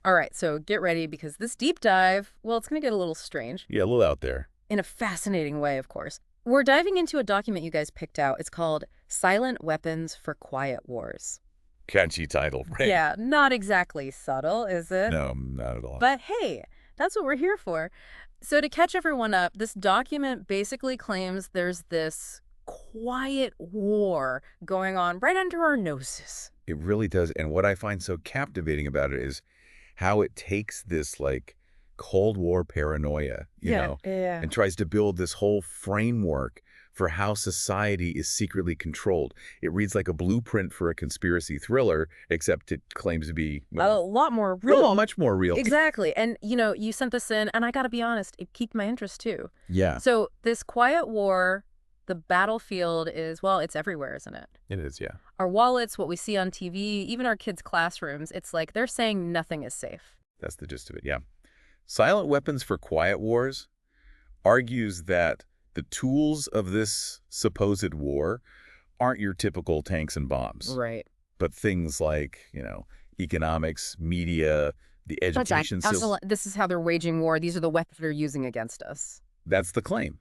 All right, so get ready because this deep dive, well, it's going to get a little strange. Yeah, a little out there. In a fascinating way, of course. We're diving into a document you guys picked out. It's called Silent Weapons for Quiet Wars. Catchy title, right? Yeah, not exactly subtle, is it? No, not at all. But hey, that's what we're here for. So to catch everyone up, this document basically claims there's this quiet war going on right under our noses. It really does. And what I find so captivating about it is how it takes this, like, Cold War paranoia, you know, Yeah. and tries to build this whole framework for how society is secretly controlled. It reads like a blueprint for a conspiracy thriller, except it claims to be, A well, lot more real. much more real. Exactly. And, you sent this in, and I got to be honest, it piqued my interest too. Yeah, So this quiet war, the battlefield is, well, it's everywhere, isn't it? it is, yeah. Our wallets, what we see on TV, even our kids' classrooms, it's like they're saying nothing is safe. That's the gist of it, yeah. Silent Weapons for Quiet Wars argues that the tools of this supposed war aren't your typical tanks and bombs, Right. but things like, economics, media, the education system. This is how they're waging war. These are the weapons they're using against us. That's the claim.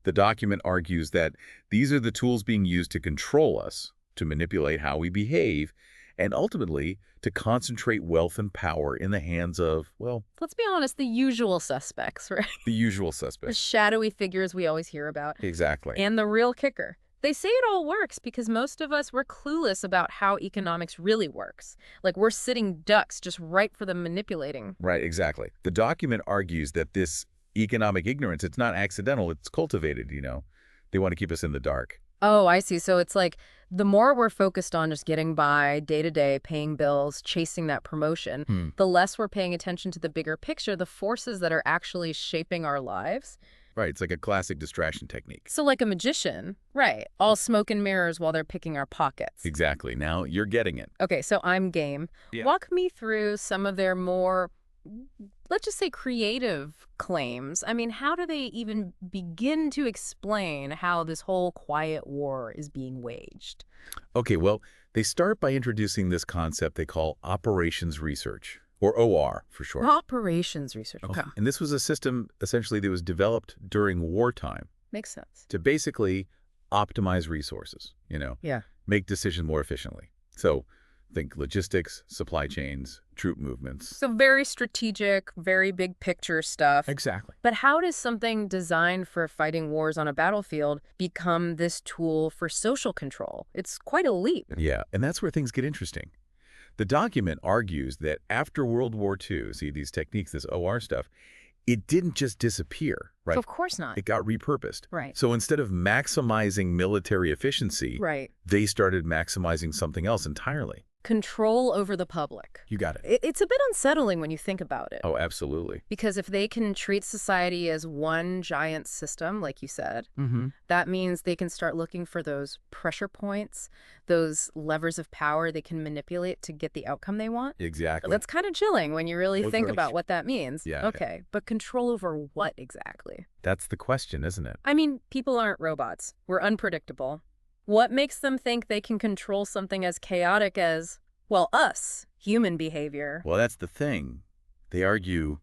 The document argues that these are the tools being used to control us, to manipulate how we behave, and ultimately to concentrate wealth and power in the hands of, well, Let's be honest, the usual suspects, right? the usual The suspects. shadowy figures we always hear about. Exactly. And the real kicker. They say it all works because most of us were clueless about how economics really works. Like we're sitting ducks just ripe for the manipulating. Right, exactly. The document argues that this economic ignorance, it's not accidental, it's cultivated, They want to keep us in the dark. Oh, I see. So it's like the more we're focused on just getting by day to day, paying bills, chasing that promotion, the less we're paying attention to the bigger picture, the forces that are actually shaping our lives. Right, it's like a classic distraction technique. So like a magician, right, all smoke and mirrors while they're picking our pockets. Exactly. Now you're getting it. Okay, so I'm game. Yeah. Walk me through some of their more, let's just say, creative claims. I mean, how do they even begin to explain how this whole quiet war is being waged? Okay, well, they start by introducing this concept they call operations research, or OR for short. Operations research. Okay. And this was a system, essentially, that was developed during wartime Makes sense. to basically optimize resources, Yeah. make decisions more efficiently. So think logistics, supply chains, troop movements. So very strategic, very big picture stuff. Exactly. But how does something designed for fighting wars on a battlefield become this tool for social control? It's quite a leap. Yeah, and that's where things get interesting. The document argues that after World War II, see these techniques, this OR stuff, it didn't just disappear, right? Of course not. It got repurposed. Right. So instead of maximizing military efficiency, Right. they started maximizing something else entirely. Control over the public. You got it. It's a bit unsettling when you think about it. Oh, absolutely. Because if they can treat society as one giant system, like you said, that means they can start looking for those pressure points, those levers of power they can manipulate to get the outcome they want. Exactly. That's kind of chilling when you really Well, think very- about what that means. Yeah, Okay, but control over what exactly? That's the question, isn't it? I mean, people aren't robots. We're unpredictable. What makes them think they can control something as chaotic as, well, us, human behavior? Well, that's the thing. They argue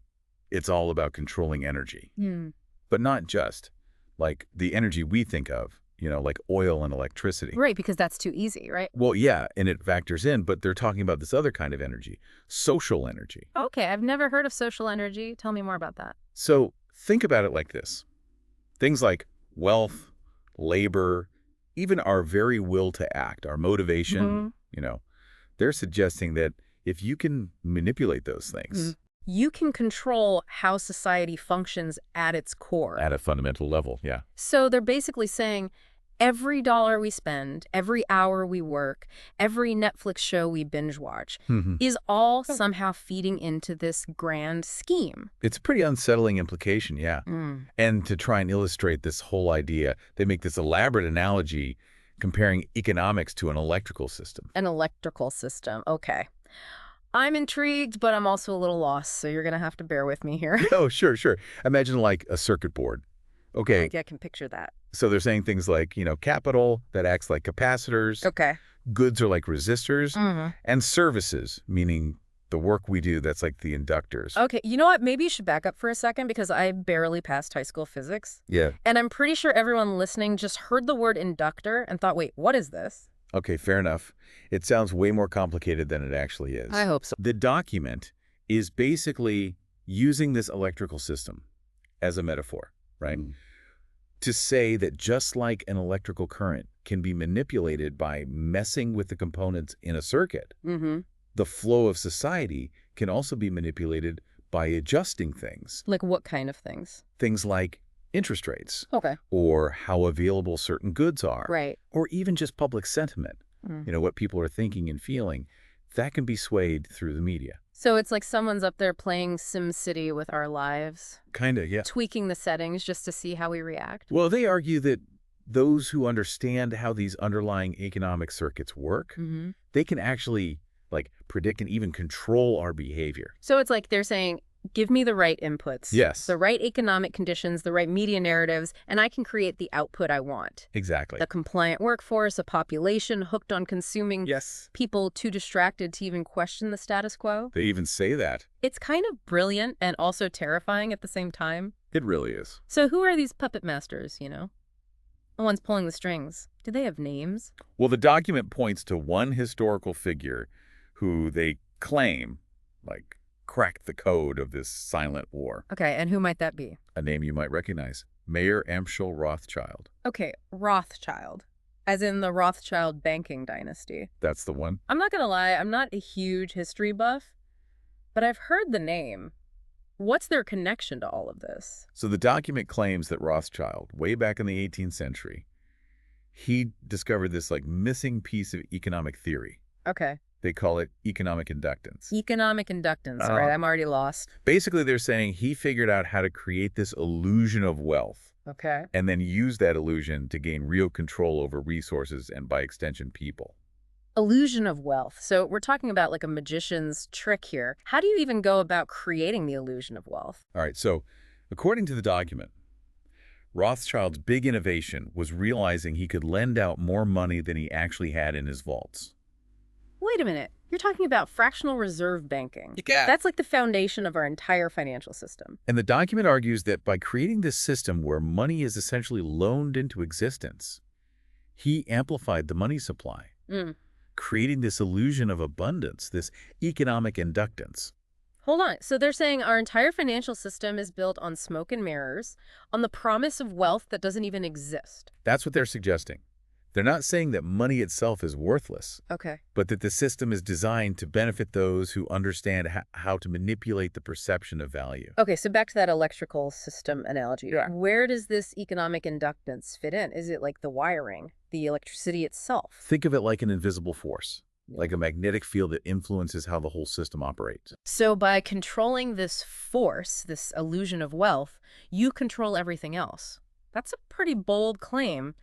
it's all about controlling energy, Hmm. but not just like the energy we think of, like oil and electricity. Right, because that's too easy, right? Well, yeah, and it factors in, but they're talking about this other kind of energy, social energy. Okay, I've never heard of social energy. Tell me more about that. So think about it like this. Things like wealth, labor, even our very will to act, our motivation, they're suggesting that if you can manipulate those things You can control how society functions at its core. at a fundamental level, yeah. So they're basically saying every dollar we spend, every hour we work, every Netflix show we binge watch is all somehow feeding into this grand scheme. It's a pretty unsettling implication, yeah. And to try and illustrate this whole idea, they make this elaborate analogy comparing economics to an electrical system. An electrical system. Okay. I'm intrigued, but I'm also a little lost, so you're going to have to bear with me here. Oh, sure. Imagine like a circuit board. Okay, I can picture that. so they're saying things like, capital that acts like capacitors, Okay. goods are like resistors, and services, meaning The work we do, that's like the inductors. Okay, you know what? Maybe you should back up for a second because I barely passed high school physics. Yeah. And I'm pretty sure everyone listening just heard the word inductor and thought, wait, what is this? Okay, fair enough. It sounds way more complicated than it actually is. I hope so. The document is basically using this electrical system as a metaphor, right? To say that just like an electrical current can be manipulated by messing with the components in a circuit, the flow of society can also be manipulated by adjusting things. Like what kind of things? Things like interest rates. Okay. Or how available certain goods are. Right. Or even just public sentiment. You know, what people are thinking and feeling. That can be swayed through the media. So it's like someone's up there playing SimCity with our lives. Kinda, yeah. Tweaking the settings just to see how we react. Well, they argue that those who understand how these underlying economic circuits work, they can actually, like, predict and even control our behavior. So it's like they're saying, give me the right inputs. Yes. The right economic conditions, the right media narratives, and I can create the output I want. Exactly. The compliant workforce, a population hooked on consuming, Yes. people too distracted to even question the status quo. They even say that. It's kind of brilliant and also terrifying at the same time. It really is. So who are these puppet masters, you know? The ones pulling the strings. Do they have names? Well, the document points to one historical figure who they claim, like, cracked the code of this silent war. Okay, and who might that be? A name you might recognize. Mayer Amschel Rothschild. Okay, Rothschild. As in the Rothschild banking dynasty. That's the one. I'm not gonna lie, I'm not a huge history buff, but I've heard the name. What's their connection to all of this? So the document claims that Rothschild, way back in the 18th century, he discovered this, like, missing piece of economic theory. Okay. They call it economic inductance. Economic inductance, right? I'm already lost. Basically, they're saying he figured out how to create this illusion of wealth Okay. and then use that illusion to gain real control over resources and, by extension, people. Illusion of wealth. So we're talking about like a magician's trick here. How do you even go about creating the illusion of wealth? All right, so according to the document, Rothschild's big innovation was realizing he could lend out more money than he actually had in his vaults. Wait a minute. You're talking about fractional reserve banking. Yeah. That's like the foundation of our entire financial system. And the document argues that by creating this system where money is essentially loaned into existence, he amplified the money supply, creating this illusion of abundance, this economic inductance. Hold on. So they're saying our entire financial system is built on smoke and mirrors, on the promise of wealth that doesn't even exist. That's what they're suggesting. They're not saying that money itself is worthless, Okay. but that the system is designed to benefit those who understand how to manipulate the perception of value. Okay, so back to that electrical system analogy. Yeah. Where does this economic inductance fit in? Is it like the wiring, the electricity itself? Think of it like an invisible force, like a magnetic field that influences how the whole system operates. So by controlling this force, this illusion of wealth, you control everything else. That's a pretty bold claim.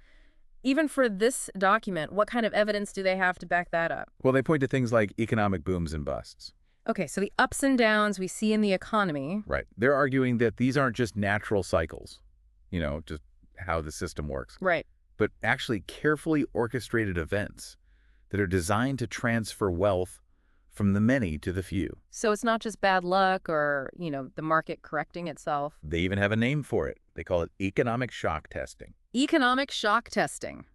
Even for this document, what kind of evidence do they have to back that up? Well, they point to things like economic booms and busts. Okay, so the ups and downs we see in the economy. Right. They're arguing that these aren't just natural cycles, you know, just how the system works. Right. But actually carefully orchestrated events that are designed to transfer wealth from the many to the few. So it's not just bad luck or, you know, the market correcting itself. They even have a name for it. They call it economic shock testing. Economic shock testing.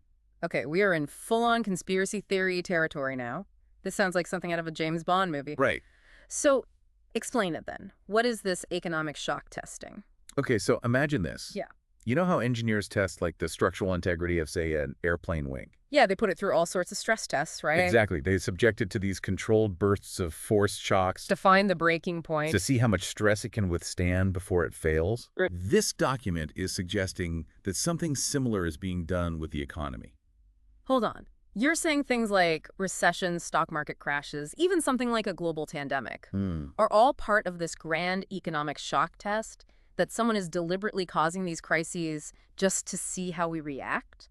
Okay, we are in full-on conspiracy theory territory now. This sounds like something out of a James Bond movie. Right. So explain it then. What is this economic shock testing? Okay, so imagine this. Yeah. You know how engineers test, like, the structural integrity of, say, an airplane wing? Yeah, they put it through all sorts of stress tests, right? Exactly. They subject it to these controlled bursts of force shocks To find the breaking point. to see how much stress it can withstand before it fails. Right. This document is suggesting that something similar is being done with the economy. Hold on. You're saying things like recessions, stock market crashes, even something like a global pandemic, are all part of this grand economic shock test that someone is deliberately causing these crises just to see how we react?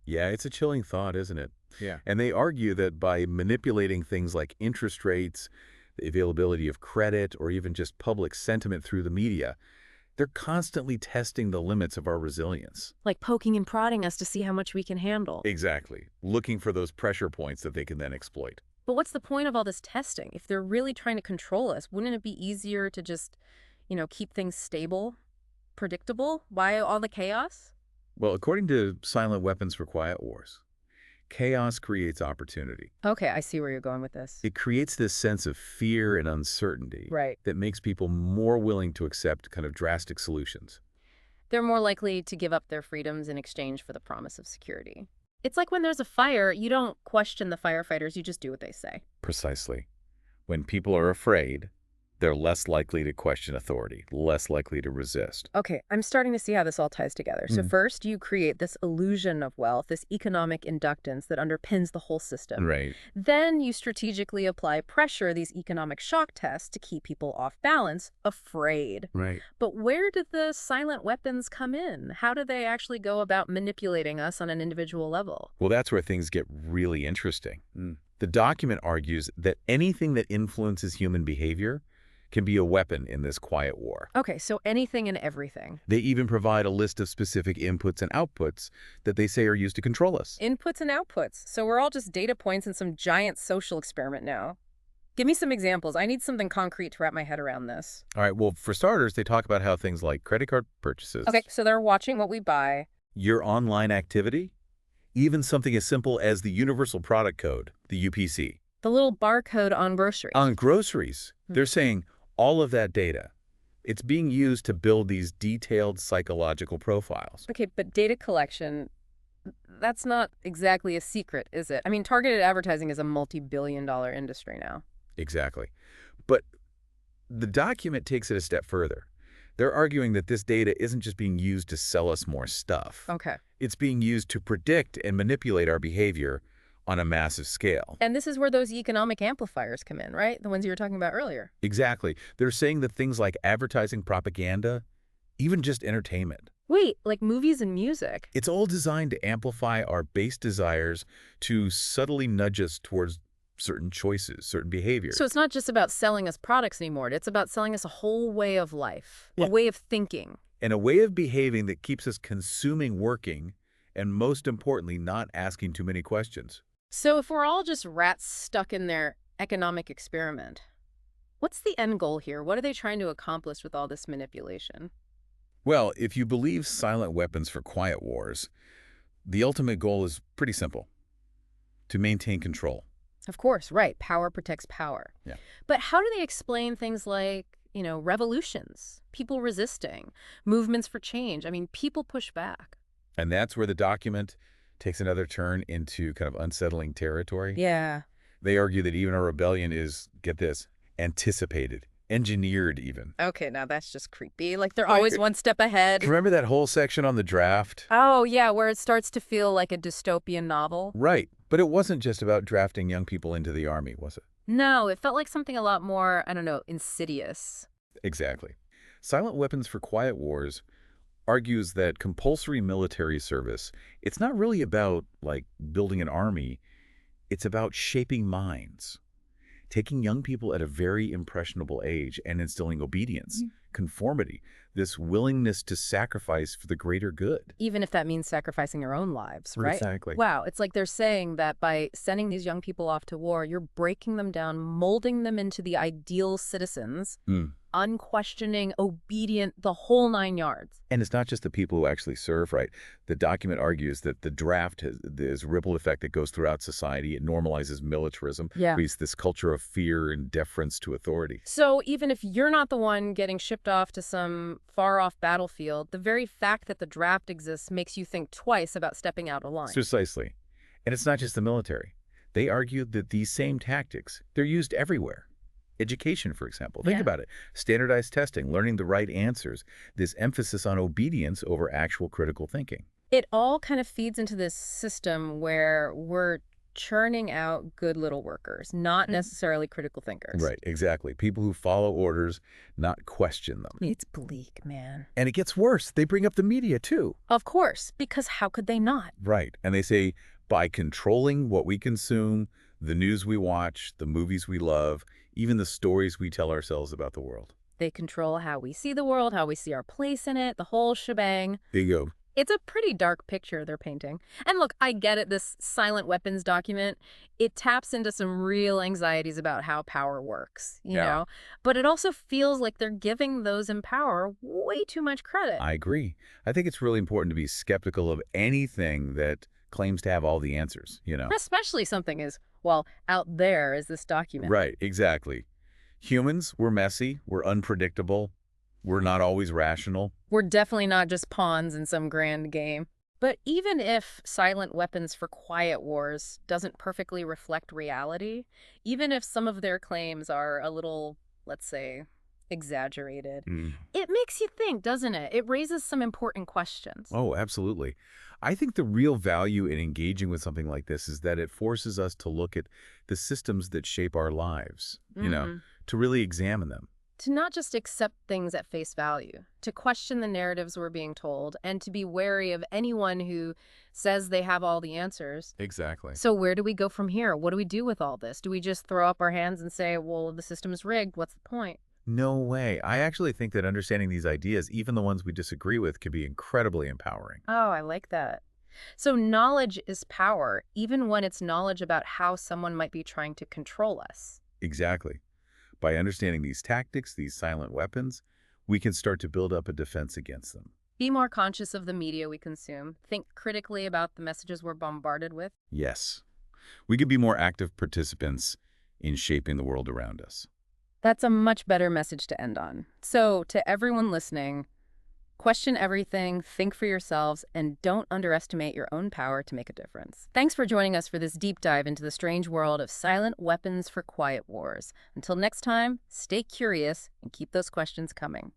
Yeah, it's a chilling thought, isn't it? Yeah. And they argue that by manipulating things like interest rates, the availability of credit, or even just public sentiment through the media, they're constantly testing the limits of our resilience. Like poking and prodding us to see how much we can handle. Exactly. Looking for those pressure points that they can then exploit. But what's the point of all this testing? If they're really trying to control us, wouldn't it be easier to just, keep things stable, predictable? Why all the chaos? Well, according to Silent Weapons for Quiet Wars, chaos creates opportunity. Okay, I see where you're going with this. It creates this sense of fear and uncertainty Right. that makes people more willing to accept kind of drastic solutions. They're more likely to give up their freedoms in exchange for the promise of security. It's like when there's a fire, you don't question the firefighters, you just do what they say. Precisely. When people are afraid, they're less likely to question authority, less likely to resist. Okay, I'm starting to see how this all ties together. So first, you create this illusion of wealth, this economic inductance that underpins the whole system. Right. Then you strategically apply pressure, these economic shock tests, to keep people off balance, afraid. Right. But where did the silent weapons come in? How do they actually go about manipulating us on an individual level? Well, that's where things get really interesting. The document argues that anything that influences human behavior can be a weapon in this quiet war. Okay, so anything and everything. They even provide a list of specific inputs and outputs that they say are used to control us. Inputs and outputs. So we're all just data points in some giant social experiment now. Give me some examples. I need something concrete to wrap my head around this. All right, well, for starters, they talk about how things like credit card purchases, Okay, so they're watching what we buy. your online activity, even something as simple as the Universal Product Code, the UPC. The little barcode on groceries. On groceries, they're saying all of that data, it's being used to build these detailed psychological profiles. Okay, but data collection, that's not exactly a secret, is it? I mean, targeted advertising is a multi-billion-dollar industry now. Exactly. But the document takes it a step further. They're arguing that this data isn't just being used to sell us more stuff. Okay. It's being used to predict and manipulate our behavior on a massive scale. And this is where those economic amplifiers come in, right? The ones you were talking about earlier. Exactly. They're saying that things like advertising, propaganda, even just entertainment, Wait, like movies and music? it's all designed to amplify our base desires to subtly nudge us towards certain choices, certain behaviors. So it's not just about selling us products anymore. It's about selling us a whole way of life, Yeah. a way of thinking. And a way of behaving that keeps us consuming, working, and most importantly, not asking too many questions. So if we're all just rats stuck in their economic experiment, what's the end goal here? What are they trying to accomplish with all this manipulation? Well, if you believe Silent Weapons for Quiet Wars, the ultimate goal is pretty simple: to maintain control. Of course, right. Power protects power. Yeah. But how do they explain things like, revolutions, people resisting, movements for change? I mean, people push back. And that's where the document takes another turn into kind of unsettling territory. Yeah. They argue that even a rebellion is, get this, anticipated, engineered even. Okay, now that's just creepy. Like they're always one step ahead. Remember that whole section on the draft? Oh, yeah, where it starts to feel like a dystopian novel. Right. But it wasn't just about drafting young people into the army, was it? No, it felt like something a lot more, I don't know, insidious. Exactly. Silent Weapons for Quiet Wars argues that compulsory military service, it's not really about, like, building an army. It's about shaping minds, taking young people at a very impressionable age and instilling obedience, conformity, this willingness to sacrifice for the greater good. Even if that means sacrificing our own lives, right? Exactly. Wow, it's like they're saying that by sending these young people off to war, you're breaking them down, molding them into the ideal citizens, unquestioning, obedient, the whole 9 yards. And it's not just the people who actually serve, right? The document argues that the draft has this ripple effect that goes throughout society. It normalizes militarism, creates this culture of fear and deference to authority. So even if you're not the one getting shipped off to some far-off battlefield, the very fact that the draft exists makes you think twice about stepping out of line. Precisely. And it's not just the military. They argue that these same tactics, they're used everywhere. Education, for example. Think about it. Standardized testing, learning the right answers, this emphasis on obedience over actual critical thinking. It all kind of feeds into this system where we're churning out good little workers, not necessarily critical thinkers. Right, exactly. People who follow orders, not question them. It's bleak, man. And it gets worse. They bring up the media, too. Of course, because how could they not? Right. And they say, by controlling what we consume, the news we watch, the movies we love, even the stories we tell ourselves about the world. They control how we see the world, how we see our place in it, the whole shebang. There you go. It's a pretty dark picture they're painting. And look, I get it, this silent weapons document, it taps into some real anxieties about how power works, Yeah, But it also feels like they're giving those in power way too much credit. I agree. I think it's really important to be skeptical of anything that claims to have all the answers. Especially something as, well, out there as this document. Right, exactly. Humans, we're messy, we're unpredictable, we're not always rational. We're definitely not just pawns in some grand game. But even if silent weapons for quiet wars doesn't perfectly reflect reality, even if some of their claims are a little, let's say, exaggerated, Mm. it makes you think, doesn't it? It raises some important questions. Oh, absolutely. I think the real value in engaging with something like this is that it forces us to look at the systems that shape our lives, Hmm. to really examine them. To not just accept things at face value, to question the narratives we're being told, and to be wary of anyone who says they have all the answers. Exactly. So where do we go from here? What do we do with all this? Do we just throw up our hands and say, well, the system's rigged, what's the point? No way. I actually think that understanding these ideas, even the ones we disagree with, can be incredibly empowering. Oh, I like that. So knowledge is power, even when it's knowledge about how someone might be trying to control us. Exactly. By understanding these tactics, these silent weapons, we can start to build up a defense against them. Be more conscious of the media we consume. Think critically about the messages we're bombarded with. Yes. We could be more active participants in shaping the world around us. That's a much better message to end on. So, to everyone listening, question everything, think for yourselves, and don't underestimate your own power to make a difference. Thanks for joining us for this deep dive into the strange world of silent weapons for quiet wars. Until next time, stay curious and keep those questions coming.